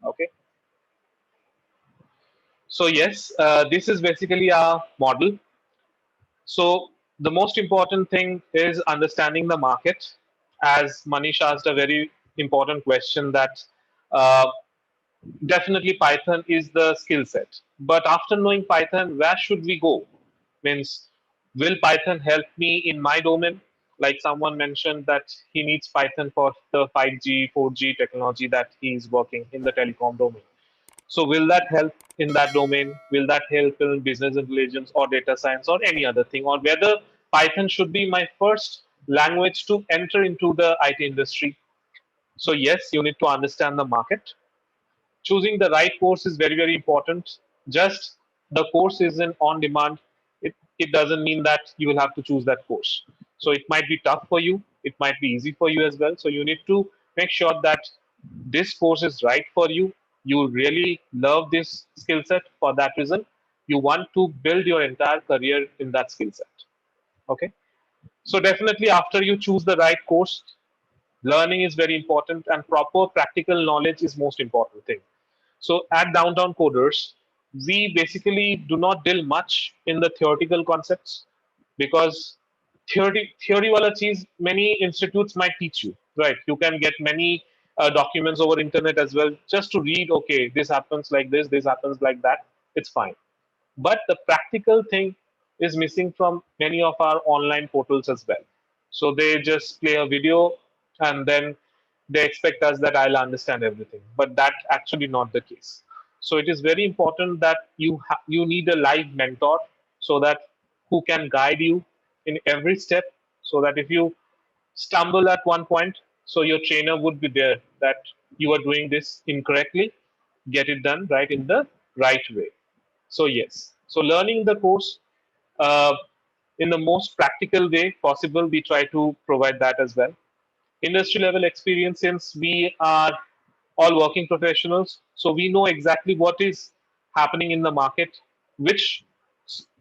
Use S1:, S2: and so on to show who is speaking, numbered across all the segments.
S1: Okay. So yes, this is basically our model. So the most important thing is understanding the market. As Manish asked a very important question, that uh, definitely Python is the skill set. But after knowing Python, where should we go? Means, will Python help me in my domain? Like someone mentioned that he needs Python for the 5G, 4G technology that he is working in the telecom domain. So will that help in that domain? Will that help in business intelligence or data science or any other thing? Or whether Python should be my first language to enter into the IT industry? So yes, you need to understand the market. Choosing the right course is very, very important. Just the course isn't on demand. It doesn't mean that you will have to choose that course. So it might be tough for you. It might be easy for you as well. So you need to make sure that this course is right for you. You really love this skill set for that reason. You want to build your entire career in that skill set. Okay. So definitely after you choose the right course, learning is very important and proper practical knowledge is most important thing. So at Downtown Coders, we basically do not deal much in the theoretical concepts because theory wala cheez many institutes might teach you, right? You can get many documents over internet as well just to read. Okay, this happens like this happens like that. It's fine, but the practical thing is missing from many of our online portals as well. So they just play a video and then they expect us that I'll understand everything, but that actually not the case. So it is very important that you need a live mentor, so that who can guide you in every step, so that if you stumble at one point, so your trainer would be there that you are doing this incorrectly, get it done right in the right way. So yes, so learning the course uh, in the most practical way possible, we try to provide that as well. Industry level experience, since we are all working professionals, so we know exactly what is happening in the market, which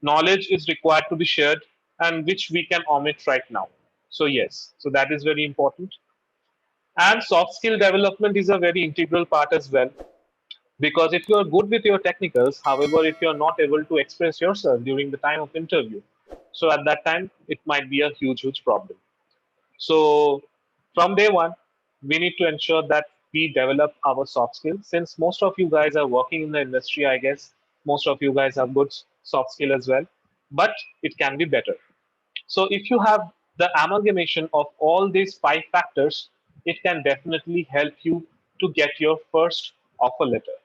S1: knowledge is required to be shared, and which we can omit right now. So yes, so that is very important. And soft skill development is a very integral part as well, because if you are good with your technicals, however, if you are not able to express yourself during the time of interview, so at that time it might be a huge problem. So from day one, we need to ensure that we develop our soft skills. Since most of you guys are working in the industry, I guess most of you guys have good soft skill as well, but it can be better. So if you have the amalgamation of all these five factors, it can definitely help you to get your first offer letter.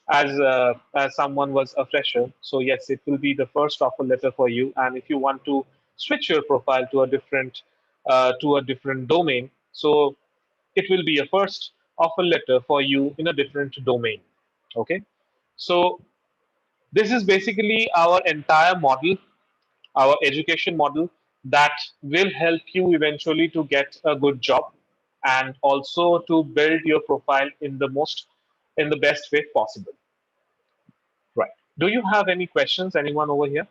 S1: As someone was a fresher, so yes, it will be the first offer letter for you. And if you want to switch your profile to a different domain, so it will be a first offer letter for you in a different domain. Okay, so this is basically our entire model, our education model, that will help you eventually to get a good job and also to build your profile in the best way possible. Right. Do you have any questions, anyone over here?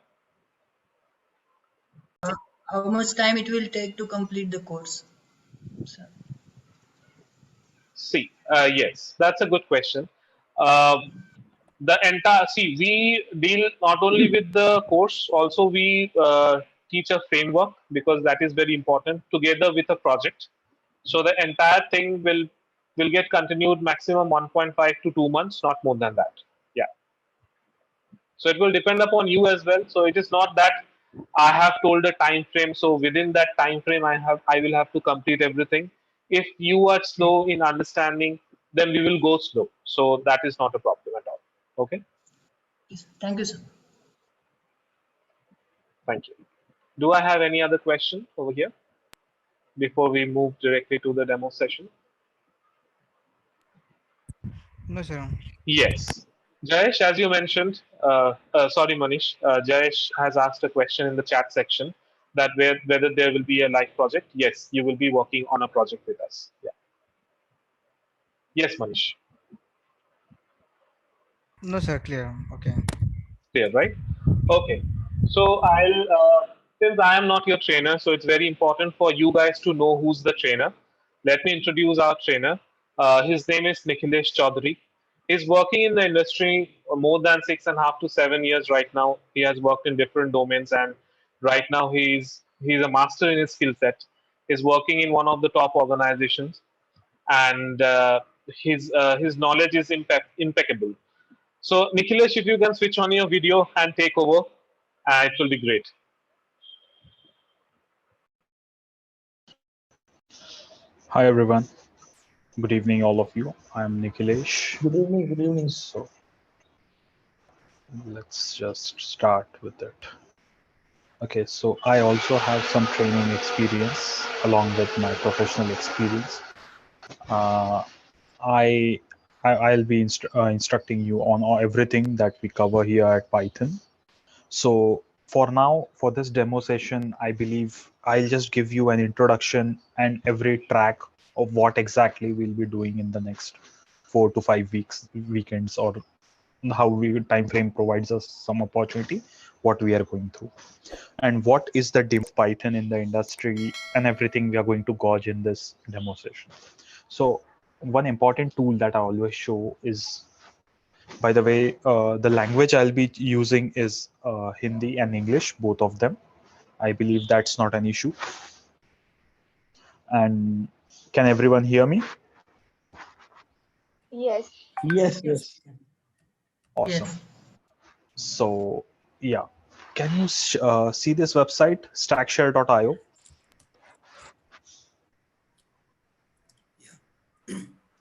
S2: How much time it will take to complete the course, sir?
S1: See, yes, that's a good question. Uh, the entire see, we deal not only with the course, also we teach a framework because that is very important together with a project. So the entire thing will get continued maximum 1.5 to 2 months, not more than that. Yeah. So it will depend upon you as well. So it is not that I have told a time frame. So within that time frame, I will have to complete everything. If you are slow in understanding, then we will go slow. So that is not a problem at all. Okay.
S2: Yes. Thank you, sir.
S1: Thank you. Do I have any other question over here before we move directly to the demo session?
S3: No, sir.
S1: Yes. Jayesh, as you mentioned, sorry, Manish, Jayesh has asked a question in the chat section that whether there will be a live project. Yes, you will be working on a project with us. Yeah. Yes, Manish.
S3: No, sir. Clear. Okay.
S1: Clear, right? Okay. So since I am not your trainer, so it's very important for you guys to know who's the trainer. Let me introduce our trainer. His name is Nikhilesh Chaudhary. He's working in the industry more than 6.5 to 7 years right now. He has worked in different domains, and right now he's a master in his skill set. He's working in one of the top organizations, and his knowledge is impeccable. So, Nikhilesh, if you can switch on your video and take over, it will be great.
S4: Hi everyone. Good evening, all of you. I'm Nikhilesh.
S5: Good evening, good evening.
S4: So let's just start with it. Okay, so I also have some training experience along with my professional experience. Uh, I, I'll be instructing you on everything that we cover here at Python. So for now, for this demo session, I believe I'll just give you an introduction and every track of what exactly we'll be doing in the next 4 to 5 weekends, or how time frame provides us some opportunity, what we are going through, and what is the demo of Python in the industry, and everything we are going to gauge in this demo session. So one important tool that I always show is, by the way, the language I'll be using is Hindi and English, both of them. I believe that's not an issue. And can everyone hear me?
S6: Yes.
S5: Yes.
S4: Awesome.
S2: Yes.
S4: So yeah, can you see this website, stackshare.io?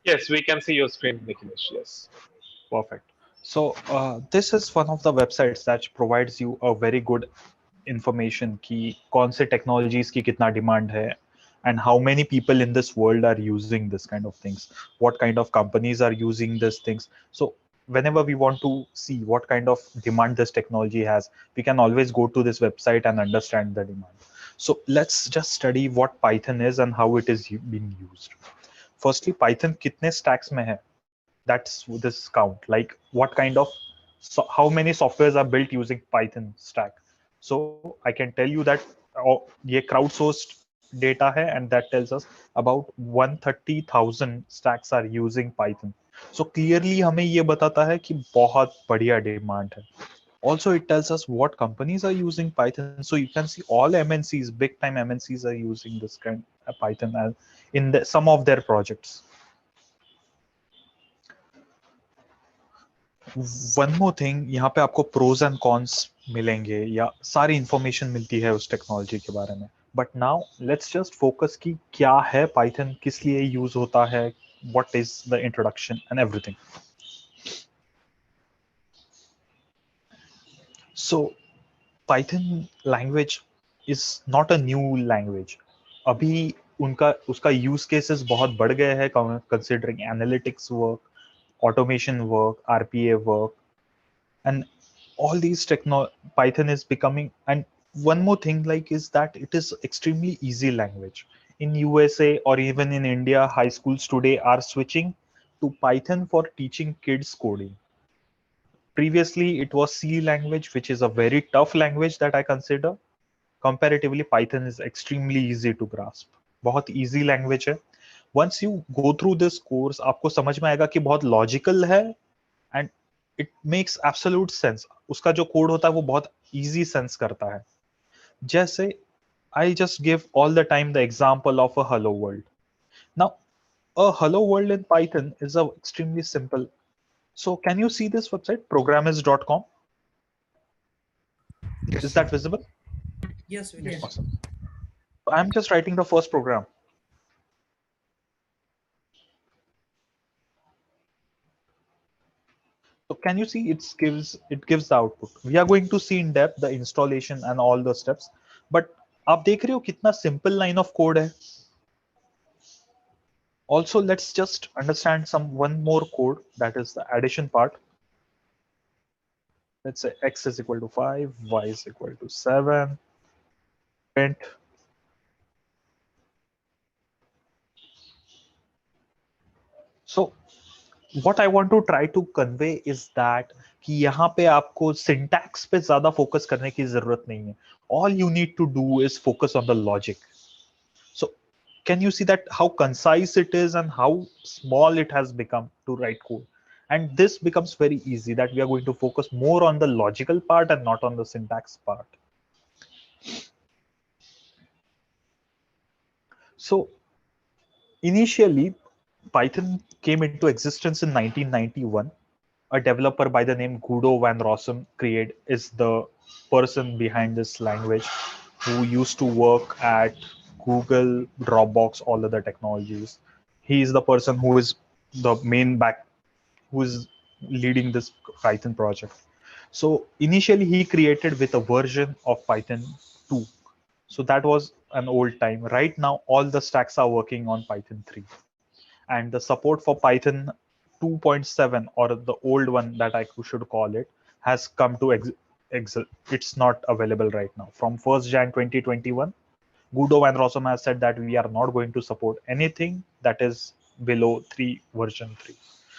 S1: Yes, we can see your screen, Nikhilesh. Yes.
S4: Perfect. So this is one of the websites that provides you a very good information कि कौन से technologies की कितना demand है, and how many people in this world are using this kind of things, what kind of companies are using these things. So whenever we want to see what kind of demand this technology has, we can always go to this website and understand the demand. So let's just study what Python is and how it is being used. Firstly, Python कितने stacks में है? That's this count, like what kind of, how many softwares are built using Python stack. So I can tell you that ये crowdsourced data है, and that tells us about 130,000 stacks are using Python. So clearly हमें ये बताता है कि बहुत बढ़िया demand है. Also, it tells us what companies are using Python. So you can see all MNCs, big time MNCs are using this kind of Python in some of their projects. One more thing, यहाँ पे आपको pros and cons मिलेंगे या सारी information मिलती है उस technology के बारे में. But now let's just focus कि क्या है पाइथन, किस लिए यूज होता है, what is the introduction and everything. So Python language is not a new language. अभी उसका यूज केसेस बहुत बढ़ गए हैं considering analytics work, automation work, RPA work, and all these Python is becoming. And one more thing, like, is that it is extremely easy language. In USA or even in India, high schools today are switching to Python for teaching kids coding. Previously, it was C language, which is a very tough language that I consider. Comparatively, Python is extremely easy to grasp. बहुत easy language है. Once you go through this course, आपको समझ में आएगा कि बहुत logical है and it makes absolute sense. उसका जो code होता है वो बहुत easy sense करता है. जैसे I just give all the time the example of a hello world. Now, a hello world in Python is extremely simple. So can you see this website, programmers.com?
S3: Yes,
S4: Is
S3: sir.
S4: that visible?
S5: Yes.
S4: Awesome. So I'm just writing the first program. So can you see it gives the output. We are going to see in depth the installation and all the steps. But आप देख रहे हो कितना simple line of code है. Also, let's just understand one more code, that is the addition part. Let's say x is equal to 5, y is equal to 7, print. So what I want to try to convey is that कि यहाँ पे आपको syntax पे ज़्यादा focus करने की ज़रूरत नहीं है. All you need to do is focus on the logic. So can you see that how concise it is and how small it has become to write code? And this becomes very easy, that we are going to focus more on the logical part and not on the syntax part. So initially, Python came into existence in 1991. A developer by the name Guido van Rossum is the person behind this language, who used to work at Google, Dropbox, all other technologies. He is the person who is the who is leading this Python project. So initially he created with a version of Python 2. So that was an old time. Right now, all the stacks are working on Python 3. And the support for Python 2.7, or the old one that I should call it, has come to it's not available right now. From 1st Jan 2021, Guido van Rossum has said that we are not going to support anything that is below version 3.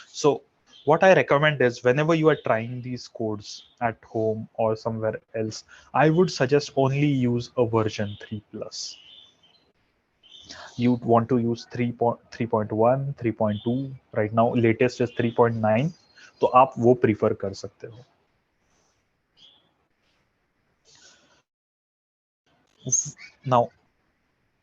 S4: So what I recommend is, whenever you are trying these codes at home or somewhere else, I would suggest only use a version 3 plus. You want to use 3.1, 3.2, right now latest is 3.9, तो आप वो prefer कर सकते हो. Now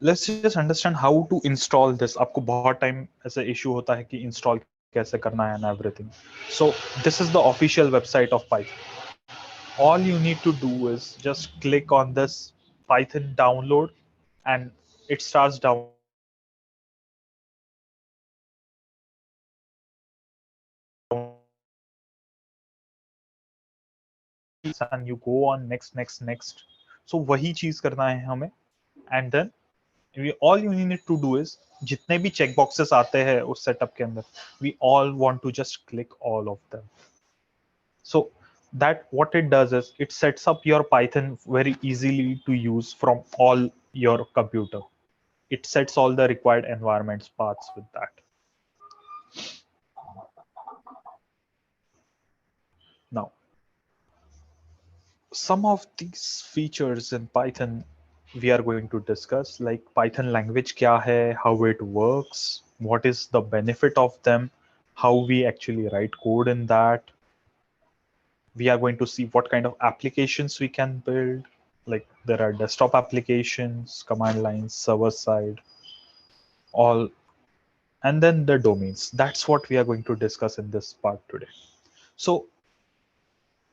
S4: let's just understand how to install this. आपको बहुत time ऐसा issue होता है कि install कैसे करना है and everything. So this is the official website of Python. All you need to do is just click on this Python download, and it starts downloading. And you go on next. So वही चीज करना है हमें. And then all you need to do is, जितने भी check boxes आते हैं उस setup के अंदर, we all want to just click all of them. So that what it does is, it sets up your Python very easily to use from all your computer. It sets all the required environments paths with that. Now, some of these features in Python we are going to discuss, like Python language kya hai, how it works, what is the benefit of them, how we actually write code in that. We are going to see what kind of applications we can build. Like there are desktop applications, command lines, server side, all, and then the domains. That's what we are going to discuss in this part today. So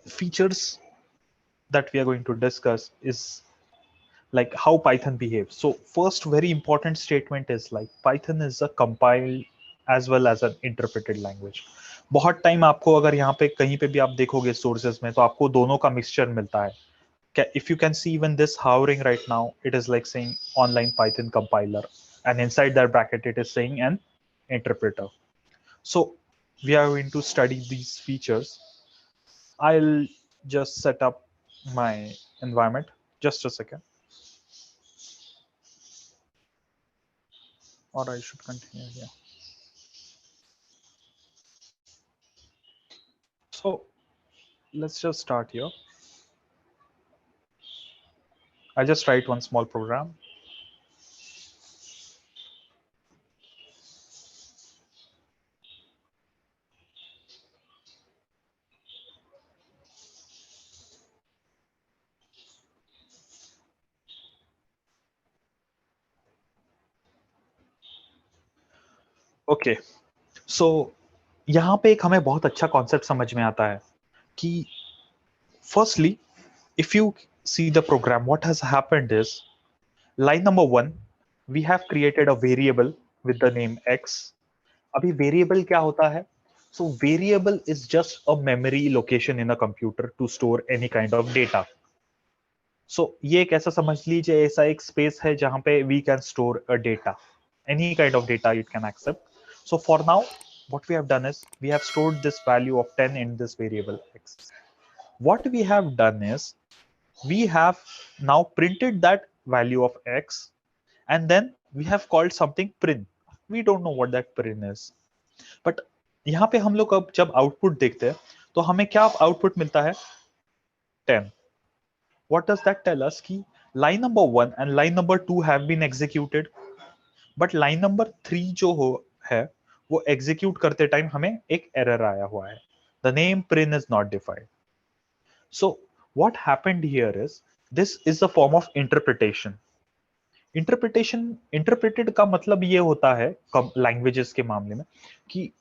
S4: features that we are going to discuss is like how Python behaves. So first very important statement is, like, Python is a compiled as well as an interpreted language. बहुत time आपको अगर यहाँ पे कहीं पे भी आप देखोगे सोर्सेज में, तो आपको दोनों का मिक्सचर मिलता है. If you can see even this hovering right now, it is like saying online Python compiler, and inside that bracket it is saying an interpreter. So we are going to study these features. I'll just set up my environment. Just a second. Or I should continue here. So let's just start here. I just write one small program. Okay. So यहाँ पे एक हमें बहुत अच्छा concept समझ में आता है कि firstly, if you see the program, what has happened is, line number 1, we have created a variable with the name x. अभी variable क्या होता है? So variable is just a memory location in a computer to store any kind of data. So ये एक ऐसा समझ लीजिए, ऐसा एक space है जहाँ पे we can store a data, any kind of data it can accept. So for now, what we have done is, we have stored this value of 10 in this variable x. What we have done is, we have now printed that value of x, and then we have called something print. We don't know what that print is, but यहाँ पे हम लोग अब जब output देखते हैं, तो हमें क्या आउटपुट मिलता है? 10. What does that tell us? कि line number 1 and line number 2 have been executed. But line number 3 जो हो है वो एग्जीक्यूट करते टाइम हमें एक एरर आया हुआ है, the name print is not defined. So what happened here is this is a form of interpretation. Interpreted का मतलब ये होता है लैंग्वेजेस के मामले में कि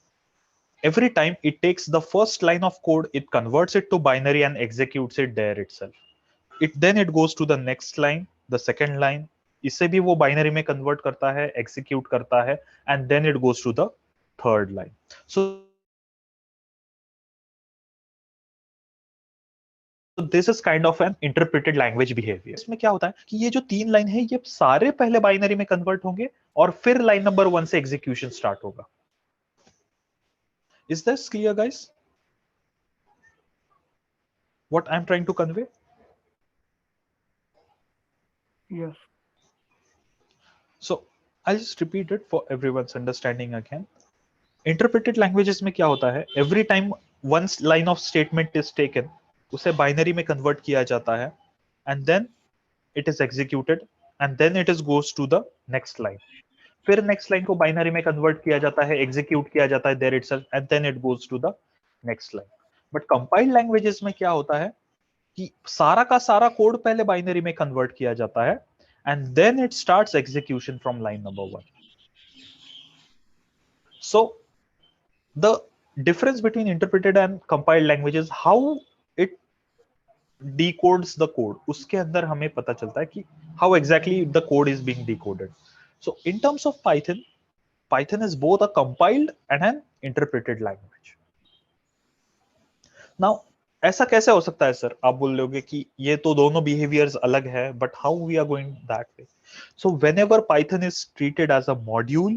S4: every time it takes the first line of code, it converts it to binary and executes it there itself. It goes to the next line, the second line. इसे भी वो बाइनरी में कन्वर्ट करता है, एग्जीक्यूट करता है, and then it goes to the third line. So this is kind of an interpreted language behaviour. इसमें क्या होता है कि ये जो 3 लाइन है ये सारे पहले बाइनरी में कन्वर्ट होंगे और फिर लाइन नंबर 1 से एग्जीक्यूशन स्टार्ट होगा. Is this clear guys? What I am trying to convey?
S3: Yes.
S4: So I'll just repeat it for everyone's understanding again. Interpreted languages में क्या होता है? Every time one line of statement is taken, उसे binary में convert किया जाता है, and then it is executed, and then it is goes to the next line. फिर next line को binary में convert किया जाता है, execute किया जाता है there itself, and then it goes to the next line. But compiled languages में क्या होता है कि सारा का सारा कोड पहले बाइनरी में कन्वर्ट किया जाता है and then it starts execution from line number 1. So the difference between interpreted and compiled languages, how it decodes the code, उसके अंदर हमें पता चलता है कि how exactly the code is being decoded. So in terms of Python is both a compiled and an interpreted language. Now ऐसा कैसे हो सकता है सर? आप बोल लोगे कि ये तो दोनों बिहेवियर्स अलग है, but how we are going that way? So whenever Python is treated as a module,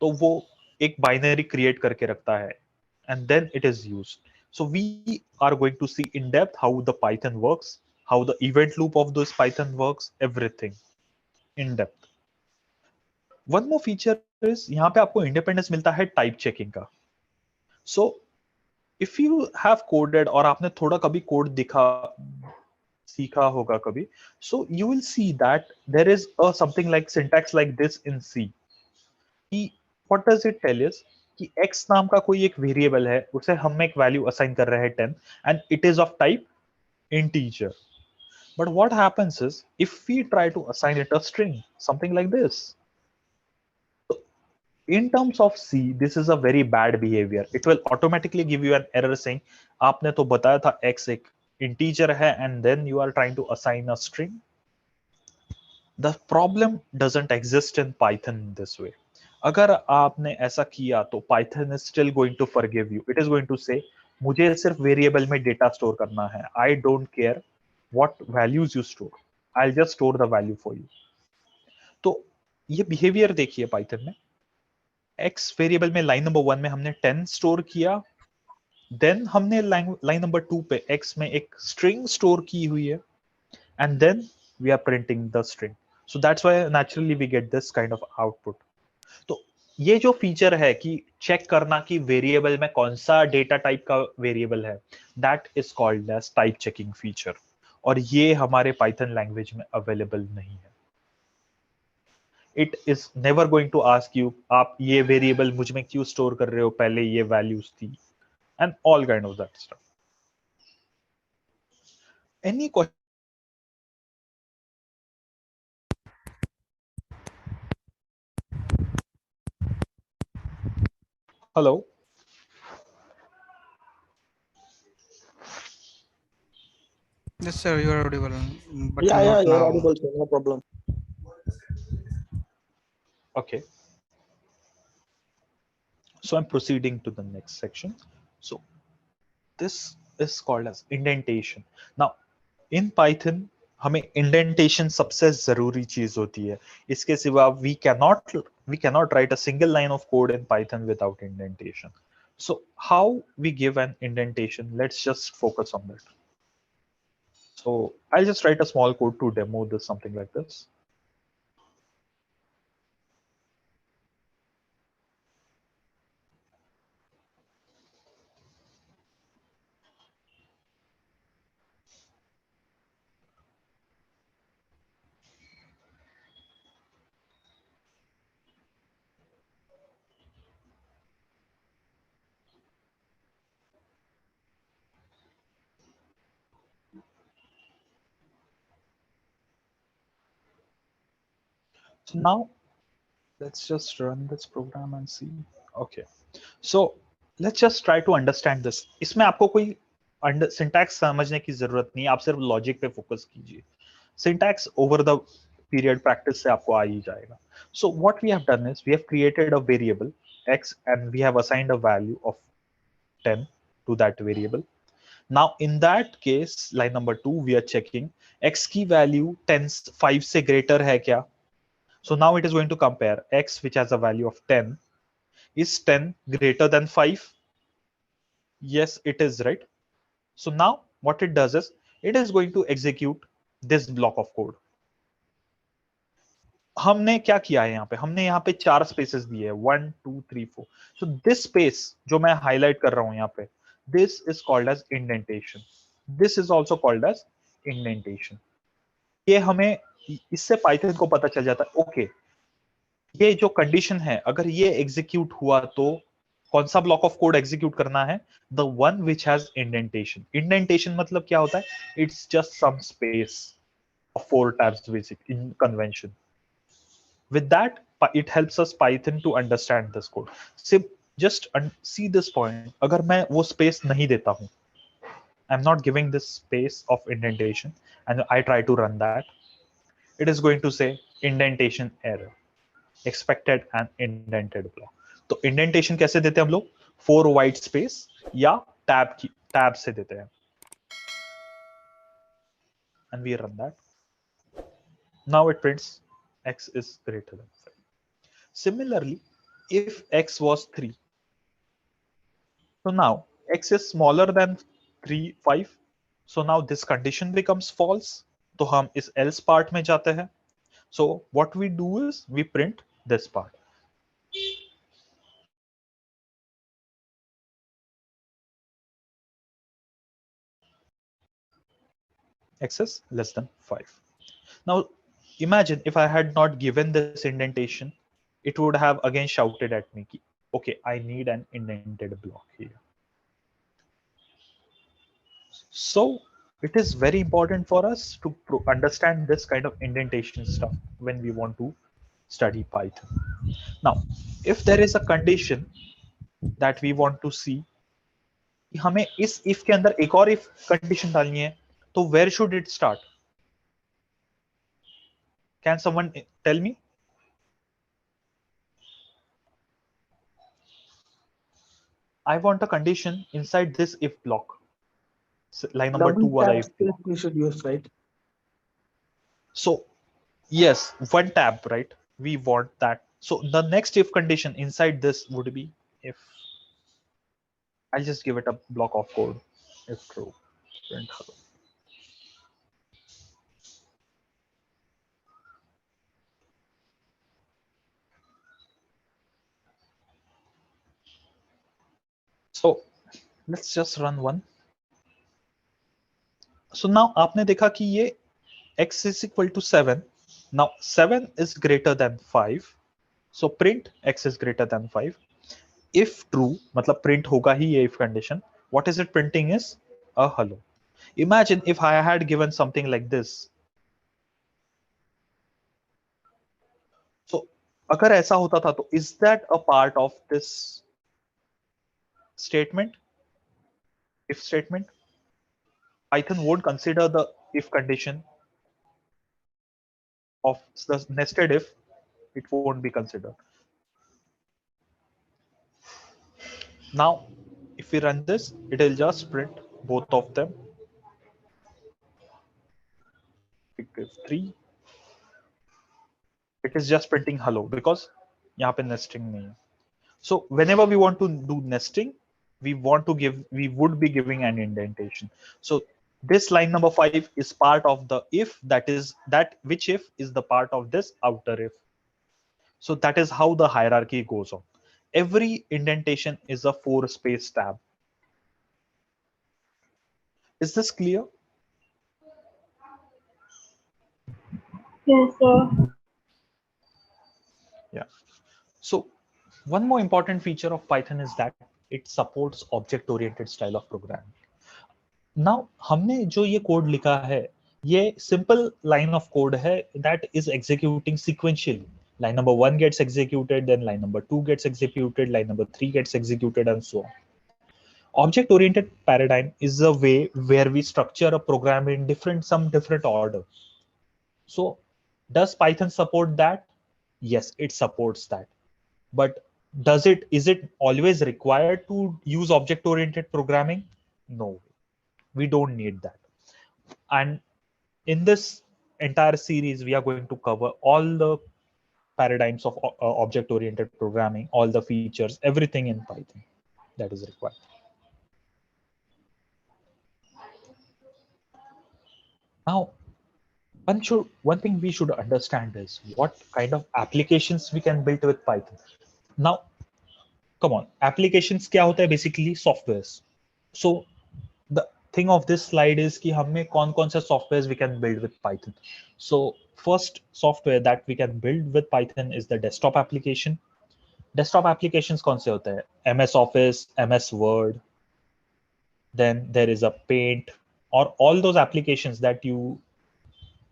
S4: तो वो एक बाइनरी क्रिएट करके रखता है and then it is used. So we are going to see in depth how the Python works, how the event loop of this Python works, everything in depth. One more feature is यहाँ पे आपको independence मिलता है type checking का. So if you have coded और आपने थोड़ा कभी कोड दिखा सीखा होगा कभी, so you will see that there is a something like syntax like this in C. What does it tell is कि x नाम का कोई एक वेरिएबल है, उसे हम एक वैल्यू असाइन कर रहे हैं 10 and it is of type integer. But what happens is if we try to assign it a string, something like this, in terms of C, this is a very bad behavior. It will automatically give you an error saying आपने तो बताया था x एक integer है and then you are trying to assign a string. The problem doesn't exist in Python in this way. अगर आपने ऐसा किया तो Python is still going to forgive you. It is going to say मुझे सिर्फ variable में data store करना है. I don't care what values you store. I'll just store the value for you. तो ये बिहेवियर देखिए Python में. X variable में लाइन नंबर 1 में हमने 10 स्टोर किया, देन हमने लाइन नंबर 2 पे x में एक स्ट्रिंग स्टोर की हुई है and then we are printing the string. So that's why naturally we get this kind of output. तो ये जो फीचर है कि चेक करना कि वेरिएबल में कौन सा डेटा टाइप का वेरिएबल है, that is called as type checking feature. और ये हमारे पाइथन लैंग्वेज में अवेलेबल नहीं है. It is never going to ask you आप ये वेरिएबल मुझ में क्यों स्टोर कर रहे हो, पहले ये वैल्यूज थी and all kind of that stuff. Any question? Hello.
S3: Yes, sir, you are audible, but
S5: Yeah,
S3: not
S5: you're
S3: now.
S5: audible, sir. No problem.
S4: Okay. So I'm proceeding to the next section. So this is called as indentation. Now in Python हमें indentation सबसे जरूरी चीज होती है. इसके सिवा we cannot write a single line of code in Python without indentation. So how we give an indentation? Let's just focus on that. So I'll just write a small code to demo this, something like this. So now let's just run this program and see. Okay, so let's just try to understand this. इसमें आपको कोई syntax समझने की जरूरत नहीं है, आप सिर्फ लॉजिक पे फोकस कीजिए. Syntax over the period practice से आपको आ ही जाएगा. So what we have done is we have created a variable x and we have assigned a value of 10 to that variable. Now in that case, line number 2, we are checking x की value 5 से greater है क्या. So now it is going to compare x, which has a value of 10. Is 10 greater than 5? Yes, it is, right? So now what it does is it is going to execute this block of code. हमने क्या किया है यहाँ पे, हमने यहाँ पे 4 spaces दिए हैं, 1 2 3 4. सो दिस स्पेस जो मैं हाईलाइट कर रहा हूं यहाँ पे, this is called as indentation. This is also called as indentation. ये हमें इससे पाइथन को पता चल जाता है, ओके ये जो कंडीशन है अगर ये एग्जीक्यूट हुआ तो कौन सा ब्लॉक ऑफ कोड एग्जीक्यूट करना है, the one which has indentation. Indentation मतलब क्या होता है, it's just some space of 4 tabs basic in convention. With that, it helps us Python to understand this code. So just see this point. अगर मैं वो space नहीं देता हूँ, I'm not giving this space of indentation, and I try to run that, it is going to say indentation error, expected an indented block. तो indentation कैसे देते हैं हम लोग, 4 white space या tab से देते हैं, and we run that. Now it prints x is greater than 5. Similarly, if x was 3, so now x is smaller than 5, so now this condition becomes false. तो हम इस else part में जाते हैं. So what we do is we print this part. X is less than 5. Now imagine if I had not given this indentation, it would have again shouted at me, okay, I need an indented block here. So it is very important for us to understand this kind of indentation stuff when we want to study Python. Now, if there is a condition that we want to see, हमें इस if के अंदर एक और if condition डालनी है, तो where should it start? Can someone tell me? I want a condition inside this if block. So line number 2 wala if block.
S5: We should use, right?
S4: So yes, one tab, right? We want that. So the next if condition inside this would be if, I'll just give it a block of code, if true, print hello. So let's just run one. So now आपने देखा कि ये x is equal to 7. Now 7 is greater than 5. So print x is greater than 5. If true, मतलब print होगा ही ये if condition. What is it printing is a hello. Imagine if I had given something like this. So अगर ऐसा होता था तो is that a part of this statement, if statement? Python won't consider the if condition of the nested if, it won't be considered. Now if we run this, it will just print both of them. If 3, it is just printing hello because यहाँ पे nesting नहीं है. So whenever we want to do nesting, we would be giving an indentation. So this line number 5 is part of the if, that which if is the part of this outer if. So that is how the hierarchy goes on. Every indentation is a 4 space tab. Is this clear?
S6: Yes, sir.
S4: Yeah. So one more important feature of Python is that it supports object-oriented style of programming. Now हमने जो ये code लिखा है, ये simple line of code है that is executing sequentially. Line number 1 gets executed, then line number 2 gets executed, line number 3 gets executed, and so on. Object-oriented paradigm is a way where we structure a program in some different order. So does Python support that? Yes, it supports that. But is it always required to use object-oriented programming? No, we don't need that. And in this entire series, we are going to cover all the paradigms of object-oriented programming, all the features, everything in Python that is required. Now, one thing we should understand is what kind of applications we can build with Python. Now, come on, applications क्या होता है basically softwares. So the thing of this slide is कि हमें कौन-कौन से softwares we can build with Python. So first software that we can build with Python is the desktop application. Desktop applications कौन से होते हैं? MS Office, MS Word. Then there is a Paint, or all those applications that you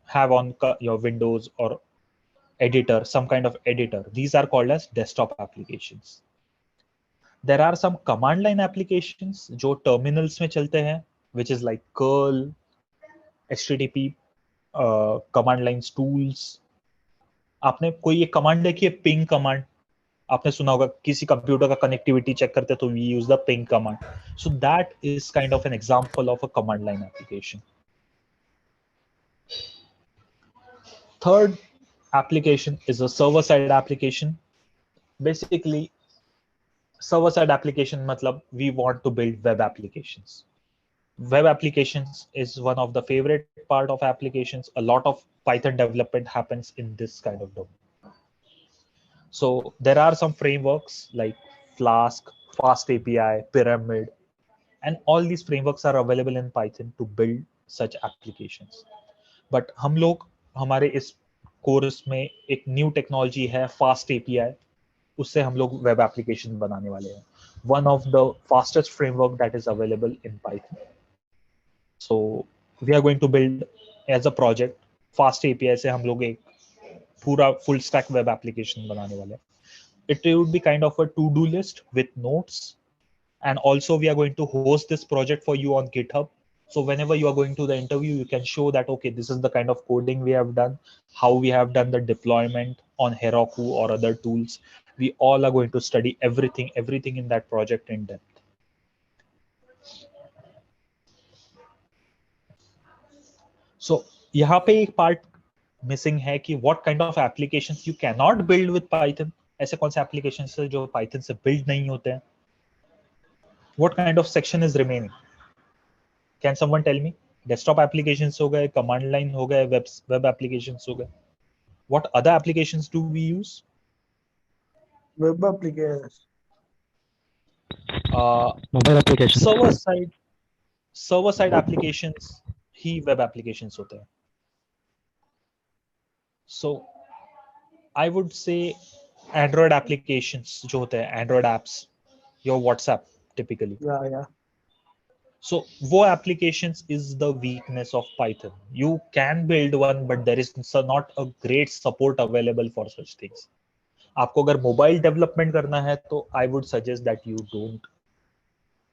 S4: have on your Windows or editor, some kind of editor. These are called as desktop applications. There are some command line applications जो terminals में चलते हैं, which is like curl, HTTP, command lines tools. आपने कोई एक command देखी है, ping command? आपने सुना होगा किसी कंप्यूटर का कनेक्टिविटी चेक करते तो we use the ping command. So that is kind of an example of a command line application. Third application is a server-side application. Basically, server-side application matlab we want to build web applications. Web applications is one of the favorite part of applications. A lot of Python development happens in this kind of domain. So there are some frameworks like Flask, Fast API, Pyramid, and all these frameworks are available in Python to build such applications. But हम लोग हमारे इस course में एक new technology है fast API, उससे हम लोग वेब एप्लीकेशन बनाने वाले हैं. One of the fastest framework that is available in Python. So we are going to build as a project fast API से हम लोग एक पूरा फुल स्टैक वेब एप्लीकेशन बनाने वाले हैं. It would be kind of a to-do list with notes, and also we are going to host this project for you on GitHub. So whenever you are going to the interview, you can show that, okay, this is the kind of coding we have done, how we have done the deployment on Heroku or other tools. We all are going to study everything in that project in depth. So यहाँ पे एक part missing है कि what kind of applications you cannot build with Python. ऐसे कौन से applications हैं जो Python से build नहीं होते हैं? What kind of section is remaining? Can someone tell me? Desktop applications हो गए, command line हो गए, web applications हो गए. What other applications do we use?
S5: Web applications.
S6: Mobile applications.
S4: Server side applications he web applications होते हैं. So I would say Android applications जो होते हैं, Android apps, your WhatsApp typically.
S5: Yeah.
S4: So वो applications is the weakness of Python. You can build one, but there is not a great support available for such things. आपको अगर mobile development करना है तो I would suggest that you don't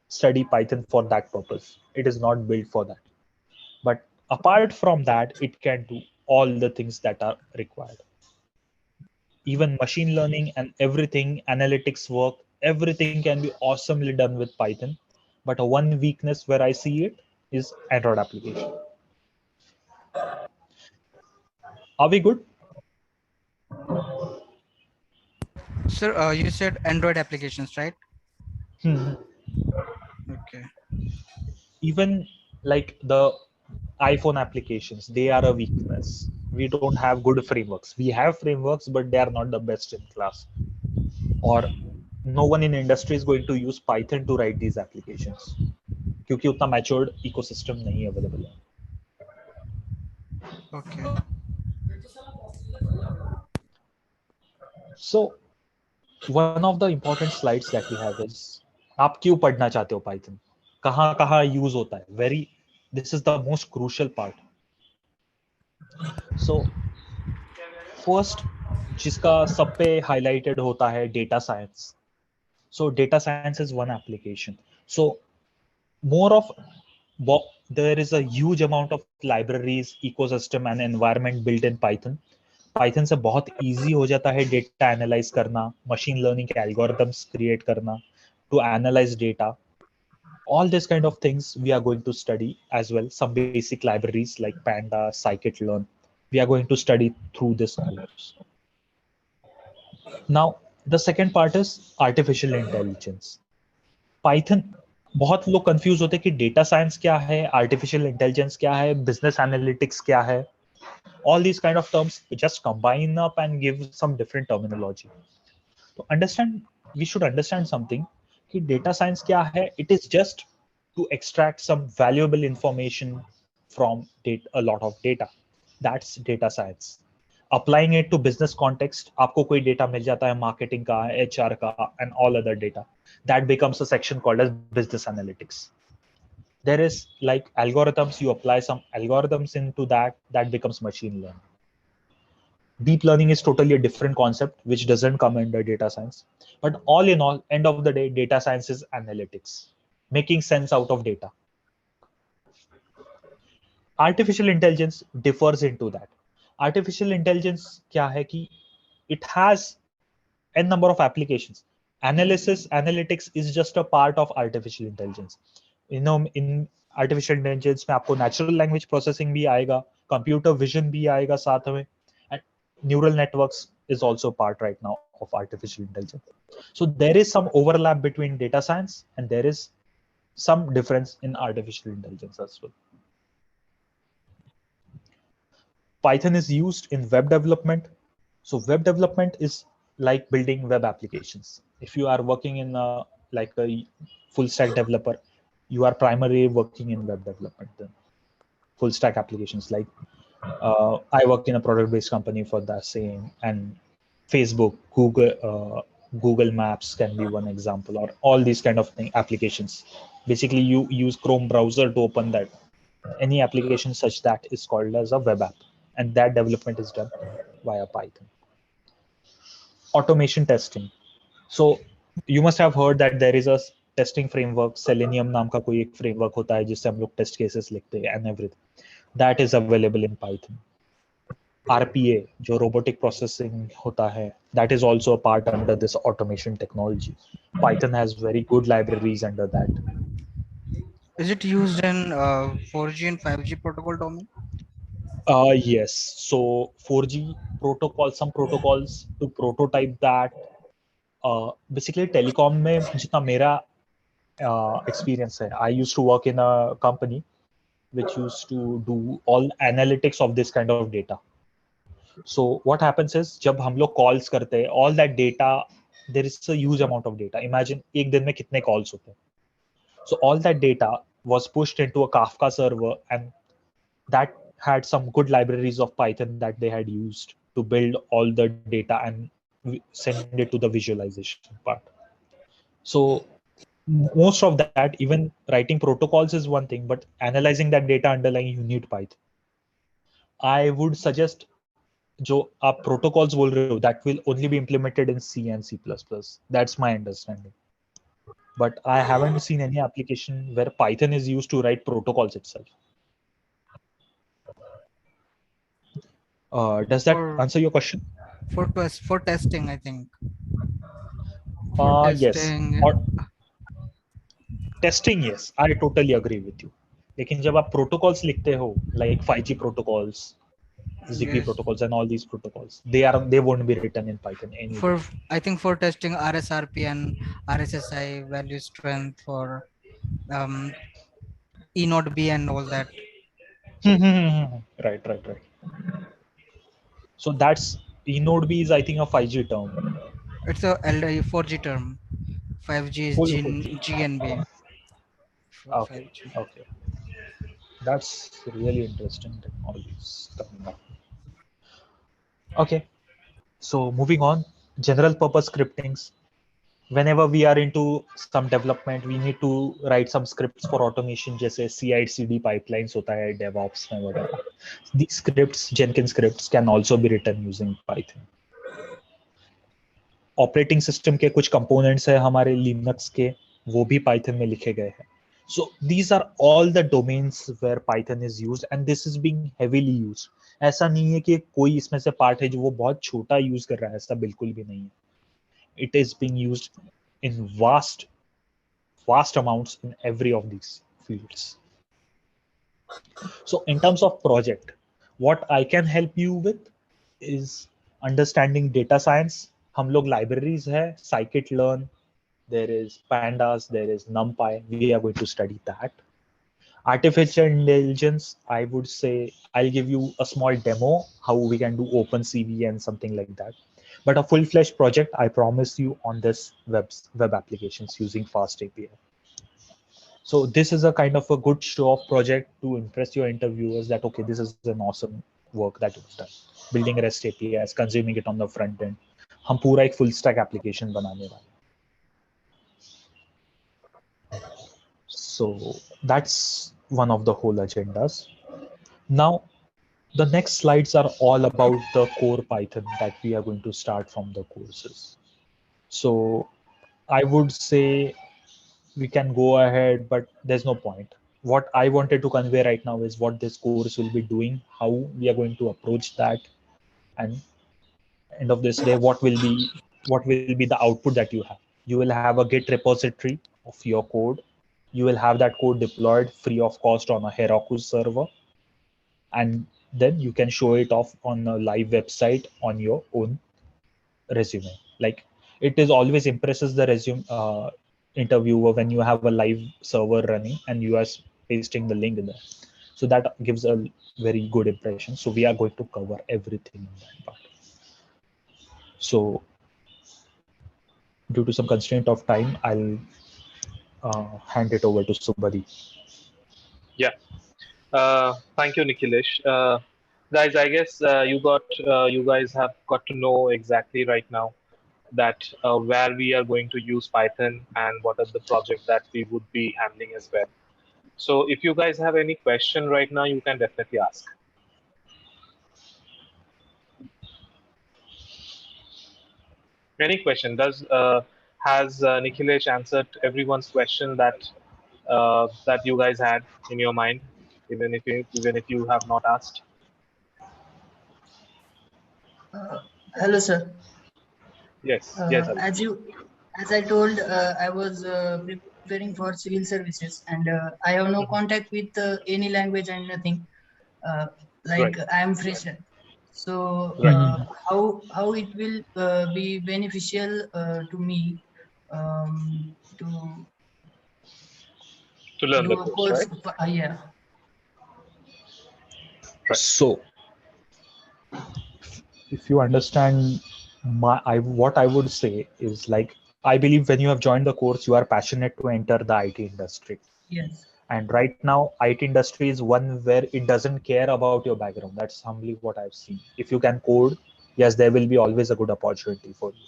S4: study Python for that purpose. It is not built for that. But apart from that, it can do all the things that are required. Even machine learning and everything, analytics work, everything can be awesomely done with Python. But one weakness where I see it is Android application. Are we good?
S3: Sir, you said Android applications, right? Okay.
S4: Even like the iPhone applications, they are a weakness. We don't have good frameworks. We have frameworks, but they are not the best in class. Or no one in industry is going to use Python to write these applications क्योंकि उतना matured ecosystem नहीं available है.
S3: Okay.
S4: So one of the important slides that we have is आप क्यों पढ़ना चाहते हो Python? कहाँ use होता है? This is the most crucial part. So first, जिसका सब पे हाईलाइटेड होता है data science. So data science is one application. So more of there is a huge amount of libraries, ecosystem and environment built in Python. Python से बहुत easy हो जाता है data analyze करना, machine learning के algorithms create करना, to analyze data. All this kind of things we are going to study as well. Some basic libraries like Panda, Scikit-learn. We are going to study through this course. Now, the second part is artificial intelligence. Python, बहुत लोग confuse होते हैं कि data science क्या है, artificial intelligence क्या है, business analytics क्या है. All these kind of terms just combine up and give some different terminology. To understand, we should understand something कि डेटा साइंस क्या है. It is just to extract some valuable information from a lot of data. That's data science. Applying it to business context, आपको कोई data मिल जाता है marketing का, HR का and all other data. That becomes a section called as business analytics. There is like algorithms, you apply some algorithms into that becomes machine learning. Deep learning is totally a different concept which doesn't come under data science. But all in all, end of the day, data science is analytics, making sense out of data. Artificial intelligence differs into that. Artificial intelligence क्या है कि it has n number of applications. Analytics is just a part of artificial intelligence. In artificial intelligence में आपको natural language processing भी आएगा, computer vision भी आएगा साथ में, and neural networks is also part right now of artificial intelligence. So there is some overlap between data science and there is some difference in artificial intelligence as well. Python is used in web development. So web development is like building web applications. If you are working in like a full stack developer, you are primarily working in web development. Then full stack applications like I work in a product based company for the same, and Facebook, Google Maps can be one example, or all these kind of applications. Basically, you use Chrome browser to open that. Any application such that is called as a web app, and that development is done via Python. Automation testing. So you must have heard that there is a testing framework, Selenium नाम का कोई एक framework होता है जिससे हम लोग test cases लिखते हैं and everything. That is available in Python. RPA, जो robotic processing होता है, that is also a part under this automation technology. Python has very good libraries under that.
S3: Is it used in 4G and 5G protocol domain?
S4: Yes. So 4G protocol, some protocols to prototype that. Basically, telecom में जितना मेरा experience है, I used to work in a company which used to do all analytics of this kind of data. So what happens is जब हम लोग calls करते हैं, all that data, there is a huge amount of data. Imagine एक दिन में कितने calls होते हैं. So all that data was pushed into a Kafka server, and that had some good libraries of Python that they had used to build all the data and send it to the visualization part. So most of that, even writing protocols is one thing, but analyzing that data underlying, you need Python. I would suggest जो आप protocols बोल रहे हो, that will only be implemented in C and C++. That's my understanding. But I haven't seen any application where Python is used to write protocols itself. Does that answer your question?
S3: For testing, I think.
S4: Yes. Testing, yes, I totally agree with you. लेकिन जब आप protocols लिखते हो, like 5G protocols, ZigBee protocols, and all these protocols, they won't be written in Python anyway.
S3: I think for testing RSRP and RSSI value strength for E node B and all that.
S4: Right. So that's E node B is, I think, a 5G term.
S3: It's a 4G term. 5G is G and B.
S4: Okay. That's really interesting technologies coming up. Okay. So moving on, general purpose scriptings. Whenever we are into some development, we need to write some scripts for automation, जैसे CI/CD pipelines होता है DevOps में वगैरह. These scripts, Jenkins scripts, can also be written using Python. Operating system के कुछ components है हमारे Linux के, वो भी पाइथन में लिखे गए हैं. So these are all the domains where Python is used and this is being heavily used. ऐसा नहीं है कि कोई इसमें से पार्ट है जो वो बहुत छोटा यूज कर रहा है, ऐसा बिल्कुल भी नहीं है. It is being used in vast amounts in every of these fields. So in terms of project, what I can help you with is understanding data science. हम लोग libraries है, scikit-learn, there is pandas, there is numpy. We are going to study that. Artificial intelligence, I would say I'll give you a small demo how we can do OpenCV and something like that. But a full-fledged project, I promise you, on this web applications using Fast API. So this is a kind of a good show off project to impress your interviewers that okay, this is an awesome work that was done. Building REST APIs, consuming it on the front end. हम पूरा एक full stack application बनाने वाले. So that's one of the whole agendas. Now the next slides are all about the core Python that we are going to start from the courses. So I would say we can go ahead, but there's no point. What I wanted to convey right now is what this course will be doing, how we are going to approach that, and end of this day, what will be the output that you have. You will have a Git repository of your code. You will have that code deployed free of cost on a Heroku server, and then you can show it off on a live website on your own resume. Like it is always impresses the resume interviewer when you have a live server running and you are pasting the link there. So that gives a very good impression. So we are going to cover everything in that part. So due to some constraint of time, I'll hand it over to Subhadi.
S1: Yeah. Thank you, Nikhilesh. Guys, I guess you guys have got to know exactly right now that where we are going to use Python and what are the projects that we would be handling as well. So if you guys have any question right now, you can definitely ask. Any question? Has Nikhilesh answered everyone's question that you guys had in your mind, even if you have not asked?
S2: Hello, sir.
S1: Yes. Yes. Ali.
S2: As I told, I was preparing for civil services, and I have no contact with any language and nothing. Like
S1: Right.
S2: I am fresher. So
S1: Right.
S2: how it will be beneficial to me to
S1: To learn the
S2: do a
S1: course,
S2: course?
S1: right?
S2: Yeah.
S1: Right.
S4: So if you understand what I would say is like, I believe when you have joined the course, you are passionate to enter the IT industry.
S2: Yes.
S4: And right now, IT industry is one where it doesn't care about your background. That's humbly what I've seen. If you can code, yes, there will be always a good opportunity for you.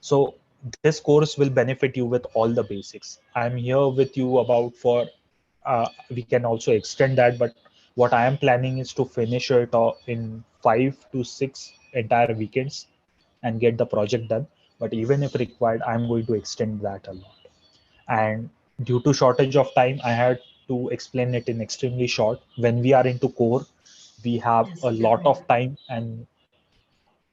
S4: So this course will benefit you with all the basics. I'm here with you about for, we can also extend that, but what I am planning is to finish it in 5 to 6 entire weekends and get the project done. But even if required, I'm going to extend that a lot. And due to shortage of time, I had to explain it in extremely short. When we are into core, we have
S2: Yes.
S4: a lot
S2: Definitely.
S4: of time, and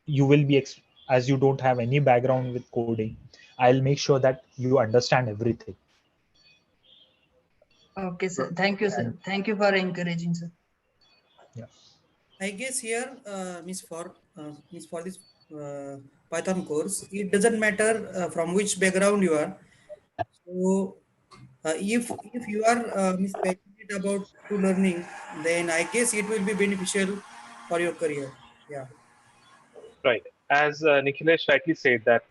S4: you will be as you don't have any background with coding, I'll make sure that you understand everything.
S2: Okay, sir. Thank you, sir. Thank you for encouraging, sir.
S4: Yeah.
S7: I guess here, means for this Python course, it doesn't matter from which background you are. So, if you are means passionate about to learning, then I guess it will be beneficial for your career. Yeah.
S1: Right. As Nikhilesh rightly said that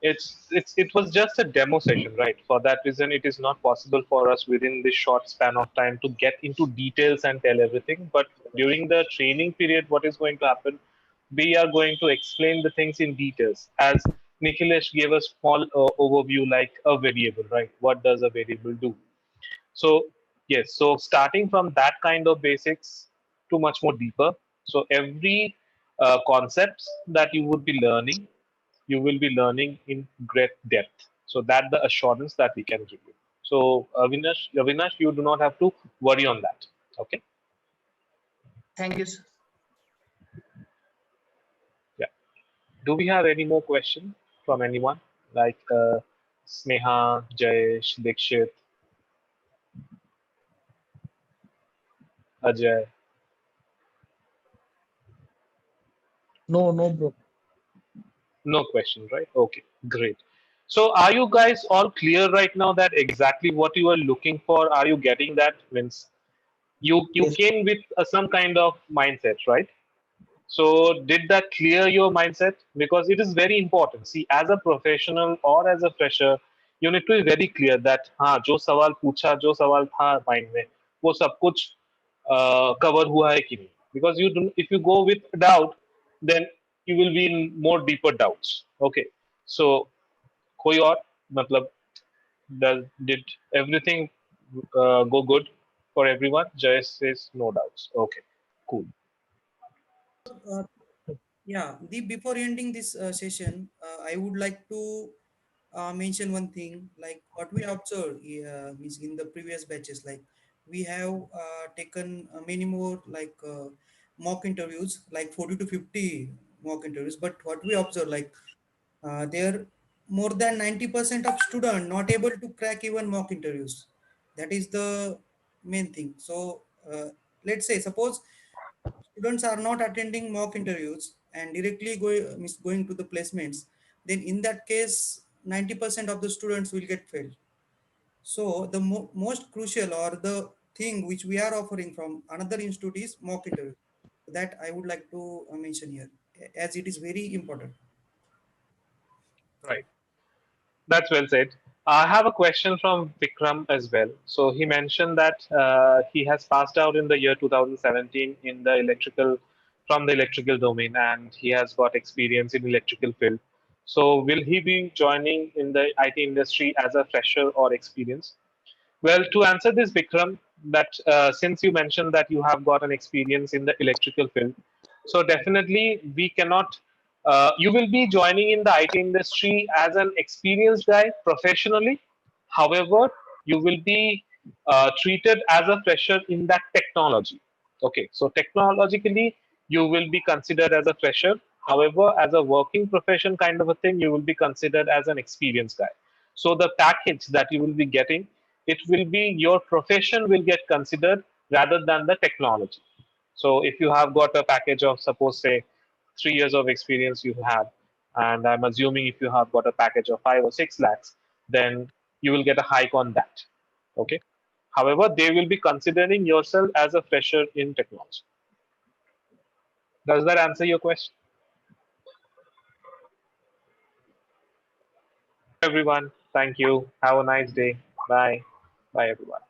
S1: it was just a demo session, right? For that reason, it is not possible for us within this short span of time to get into details and tell everything. But during the training period, what is going to happen? We are going to explain the things in details. As Nikhilesh gave a small overview, like a variable, right? What does a variable do? So yes, so starting from that kind of basics to much more deeper. So every concepts that you would be learning you will be learning in great depth. So that's the assurance that we can give you. So Avinash, you do not have to worry on that. Okay.
S2: Thank you, sir.
S1: Yeah. Do we have any more questions from anyone? Like Sneha, Jayesh, Dikshit, Ajay?
S5: No, no, bro.
S1: No question, right? Okay, great. So are you guys all clear right now that exactly what you are looking for? Are you getting that? Means you
S5: Yes.
S1: came with some kind of mindset, right? So did that clear your mindset? Because it is very important. See, as a professional or as a fresher, you need to be very clear that हाँ जो सवाल पूछा जो सवाल था mind में वो सब कुछ कवर हुआ है कि नहीं? Because if you go with doubt, then you will be in more deeper doubts. Okay, so कोई और मतलब did everything go good for everyone? Jay says no doubts. Okay, cool.
S7: Uh, yeah, before ending this session, I would like to mention one thing, like what we observed is in the previous batches, like we have taken many more like mock interviews, like 40 to 50 mock interviews. But what we observe, like there more than 90% of students not able to crack even mock interviews. That is the main thing. So let's say suppose students are not attending mock interviews and directly going to the placements, then in that case 90% of the students will get failed. So the most crucial or the thing which we are offering from another institute is mock interview. That I would like to mention here, as it is very important.
S1: Right. That's well said. I have a question from Vikram as well. So he mentioned that he has passed out in the year 2017 in the electrical from the electrical domain, and he has got experience in electrical field. So will he be joining in the IT industry as a fresher or experience? Well, to answer this, Vikram, that since you mentioned that you have got an experience in the electrical field, so definitely we cannot. You will be joining in the IT industry as an experienced guy professionally. However, you will be treated as a fresher in that technology. Okay, so technologically, you will be considered as a fresher. However, as a working profession kind of a thing, you will be considered as an experienced guy. So the package that you will be getting, it will be your profession will get considered rather than the technology. So if you have got a package of suppose say 3 years of experience you have, and I'm assuming if you have got a package of 5 or 6 lakhs, then you will get a hike on that. Okay. However, they will be considering yourself as a fresher in technology. Does that answer your question? Everyone, thank you. Have a nice day. Bye. Bye, everyone.